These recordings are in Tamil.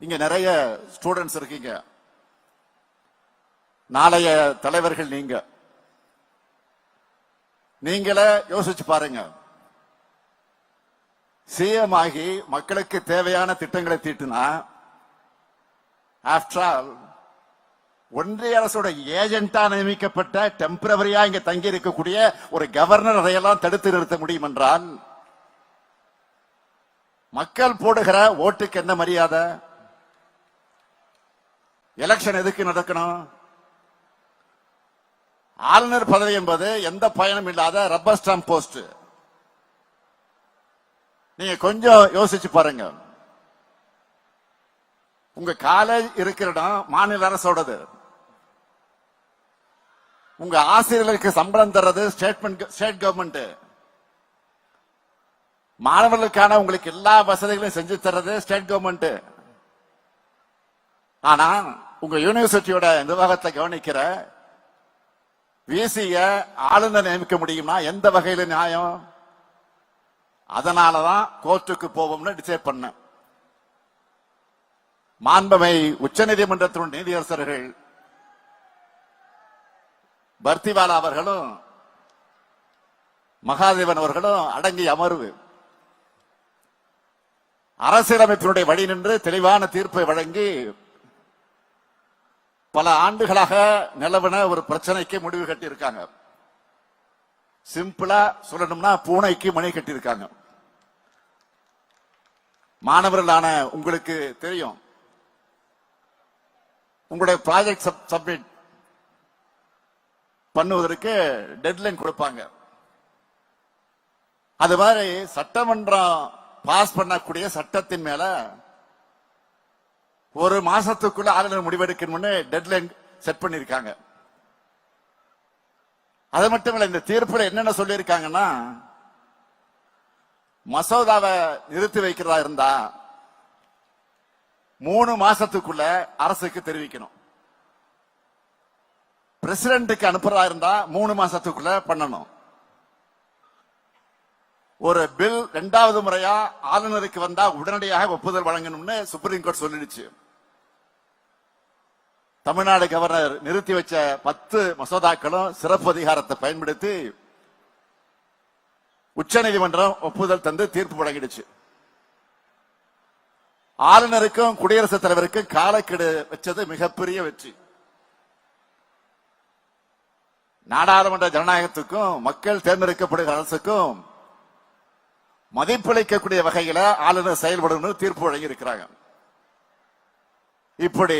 இங்க நிறைய ஸ்டூடெண்ட்ஸ் இருக்கீங்க, நாளைய தலைவர்கள் நீங்களே யோசிச்சு பாருங்க. சிஎம் ஆகி மக்களுக்கு தேவையான திட்டங்களை தீட்டுனா, ஆஃப்டர் ஆல் ஒன்றிய அரசோட ஏஜென்டா நியமிக்கப்பட்ட டெம்பரவரியா இங்க தங்கி இருக்கக்கூடிய ஒரு கவர்னர் அதையெல்லாம் தடுத்து நிறுத்த முடியும் என்றால், மக்கள் போடுகிற ஓட்டுக்கு என்ன மரியாதை? எலெக்ஷன் எதுக்கு நடக்கணும்? ஆளுநர் பதவி என்பது எந்த பயனும் இல்லாத ரப்பர் ஸ்டாம்ப் போஸ்ட். நீங்க கொஞ்சம் யோசிச்சு பாருங்க. உங்க காலேஜ் இருக்கிற இடம் மாநில அரசோடது, உங்க ஆசிரியர்களுக்கு சம்பளம் தர்றது ஸ்டேட் கவர்மெண்ட், மாணவர்களுக்கான உங்களுக்கு எல்லா வசதிகளையும் செஞ்சு தர்றது ஸ்டேட் கவர்மெண்ட். ஆனா உங்க யூனிவர்சிட்டியோட நிர்வாகத்தை கவனிக்கிற விசிய ஆளுநர் நியமிக்க முடியும்னா எந்த வகையில நியாயம்? அதனாலதான் கோர்ட்டுக்கு போவோம்னு டிசைட் பண்ண. மாண்புமை உச்சநீதிமன்றத்தின் நீதியரசர்கள் பர்த்திவாலா அவர்களும் மகாதேவன் அவர்களும் அடங்கிய அமர்வு அரசியலமைப்பினுடைய வழி நின்று தெளிவான தீர்ப்பை வழங்கி பல ஆண்டுகளாக நிலவின ஒரு பிரச்சனைக்கு முடிவு கட்டி இருக்காங்க. சிம்பிளா சொல்லணும்னா பூனைக்கு மணி கட்டி இருக்காங்க. மாணவர்களான உங்களுக்கு தெரியும், உங்களுடைய ப்ராஜெக்ட் சப்மிட் பண்ணுவதற்கு டெட்லைன் கொடுப்பாங்க. அது மாதிரி சட்டமன்றம் பாஸ் பண்ணக்கூடிய சட்டத்தின் மேல ஒரு மாசத்துக்குள்ள ஆளுநர் முடிவெடுக்கணும்னு டெட்லைன் செட் பண்ணிருக்காங்க. அது மட்டும் இல்ல, இந்த தீர்ப்புல என்னென்ன சொல்லியிருக்காங்கன்னா, மசோதாவை நிறுத்தி வைக்கிறதா இருந்தா 3 மாசத்துக்குள்ள அரசுக்கு தெரிவிக்கணும். பிரசிடென்ட்டுக்கு அனுப்புறதா இருந்தா 3 மாசத்துக்குள்ள பண்ணணும். ஒரு பில் 2வது முறையா ஆளுநருக்கு வந்தா உடனடியாக ஒப்புதல் வழங்கணும்னு சுப்ரீம் கோர்ட் சொல்லிடுச்சு. தமிழ்நாடு கவர்னர் நிறுத்தி வச்ச 10 மசோதாக்களும் சிறப்பு அதிகாரத்தை பயன்படுத்தி உச்சநீதிமன்றம் ஒப்புதல் தந்து தீர்ப்பு வழங்கிடுச்சு. ஆளுநருக்கும் குடியரசுத் தலைவருக்கும் காலக்கெடு வச்சது மிகப்பெரிய வெற்றி. நாடாளுமன்ற ஜனநாயகத்துக்கும் மக்கள் தேர்ந்தெடுக்கப்படுகிற அரசுக்கும் மதிப்பளிக்கக்கூடிய வகையில ஆளுநர் செயல்படும் தீர்ப்பு வழங்கி இருக்கிறாங்க. இப்படி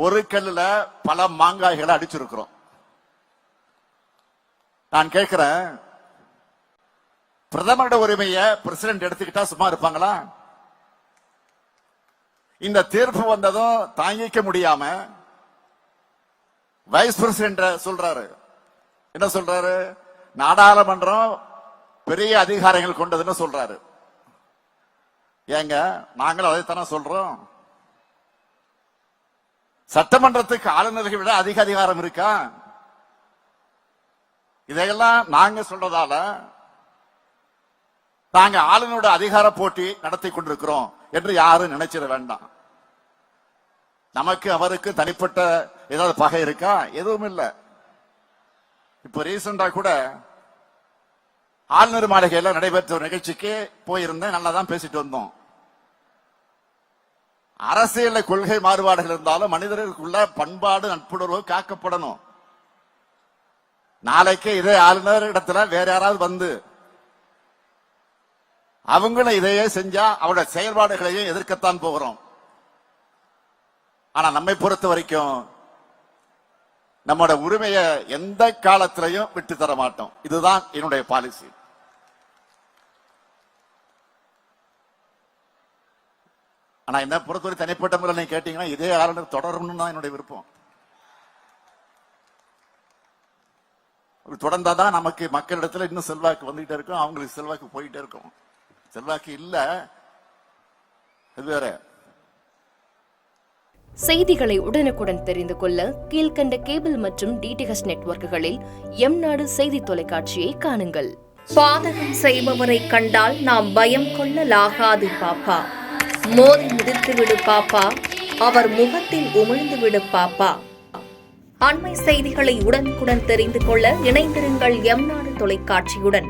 ஒரு கல்லுல பல மாங்காய்களை அடிச்சிருக்கிறோம். நான் கேட்கிறேன், பிரதமரோட உரிமையை பிரசிடென்ட் எடுத்துக்கிட்டா சும்மா இருப்பாங்களா? இந்த தீர்ப்பு வந்ததும் தாங்கிக்க முடியாம வைஸ் பிரசிடென்ட் சொல்றாரு. என்ன சொல்றாரு? நாடாளுமன்றம் பெரிய அதிகாரங்கள் கொண்டதுன்னு சொல்றாரு. ஏங்க, நாங்களும் அதைத்தானே சொல்றோம். சட்டமன்றத்துக்கு ஆளுநர்களை விட அதிக அதிகாரம் இருக்கா? இதையெல்லாம் நாங்க சொல்றதால நாங்க ஆளுநரோட அதிகார போட்டி நடத்தி கொண்டிருக்கிறோம் என்று யாரும் நினைச்சிட வேண்டாம். நமக்கு அவருக்கு தனிப்பட்ட ஏதாவது பகை இருக்கா? எதுவும் இல்லை. இப்ப ரீசெண்டா கூட ஆளுநர் மாளிகையில் நடைபெற்ற ஒரு நிகழ்ச்சிக்கு போயிருந்தேன். நல்லா தான் பேசிட்டு வந்தோம். அரசியல் கொள்கை மாறுபாடுகள் இருந்தாலும் மனிதர்களுக்குள்ள பண்பாடு நட்புணர்வு காக்கப்படணும். நாளைக்கு இதே ஆளுநர் இடத்துல வேற யாராவது வந்து அவங்களும் இதையே செஞ்சா அவருடைய செயல்பாடுகளையும் எதிர்க்கத்தான் போகிறோம். ஆனா நம்மை பொறுத்த வரைக்கும் நம்மோட உரிமையை எந்த காலத்திலையும் விட்டு தர மாட்டோம். இதுதான் என்னுடைய பாலிசி. ஆனா என்ன பொறுத்தவரை தனிப்பட்ட முறையில் நீங்க கேட்டீங்கன்னா இதே ஆளுநர் தொடரணும்னு தான் என்னுடைய விருப்பம். தொடர்ந்தாதான் நமக்கு மக்களிடத்துல இன்னும் செல்வாக்கு வந்துகிட்டே இருக்கும், அவங்களுக்கு செல்வாக்கு போயிட்டே இருக்கும். செல்வாக்கு இல்ல, அது வேற. செய்திகளை உடனுக்குடன் தெரிந்து கொள்ள கீழ்கண்ட கேபிள் மற்றும் டிடிஎச் நெட்வொர்க்குகளில் எம்நாடு செய்தி தொலைக்காட்சியை காணுங்கள். பாதகம் செய்பவரை கண்டால் நாம் பயம் கொள்ளலாகாது பாப்பா. மோதி மிதித்து விடு பாப்பா, அவர் முகத்தில் உமிழ்ந்துவிடு பாப்பா. அண்மை செய்திகளை உடனுக்குடன் தெரிந்து கொள்ள இணைந்திருங்கள் எம் நாடு தொலைக்காட்சியுடன்.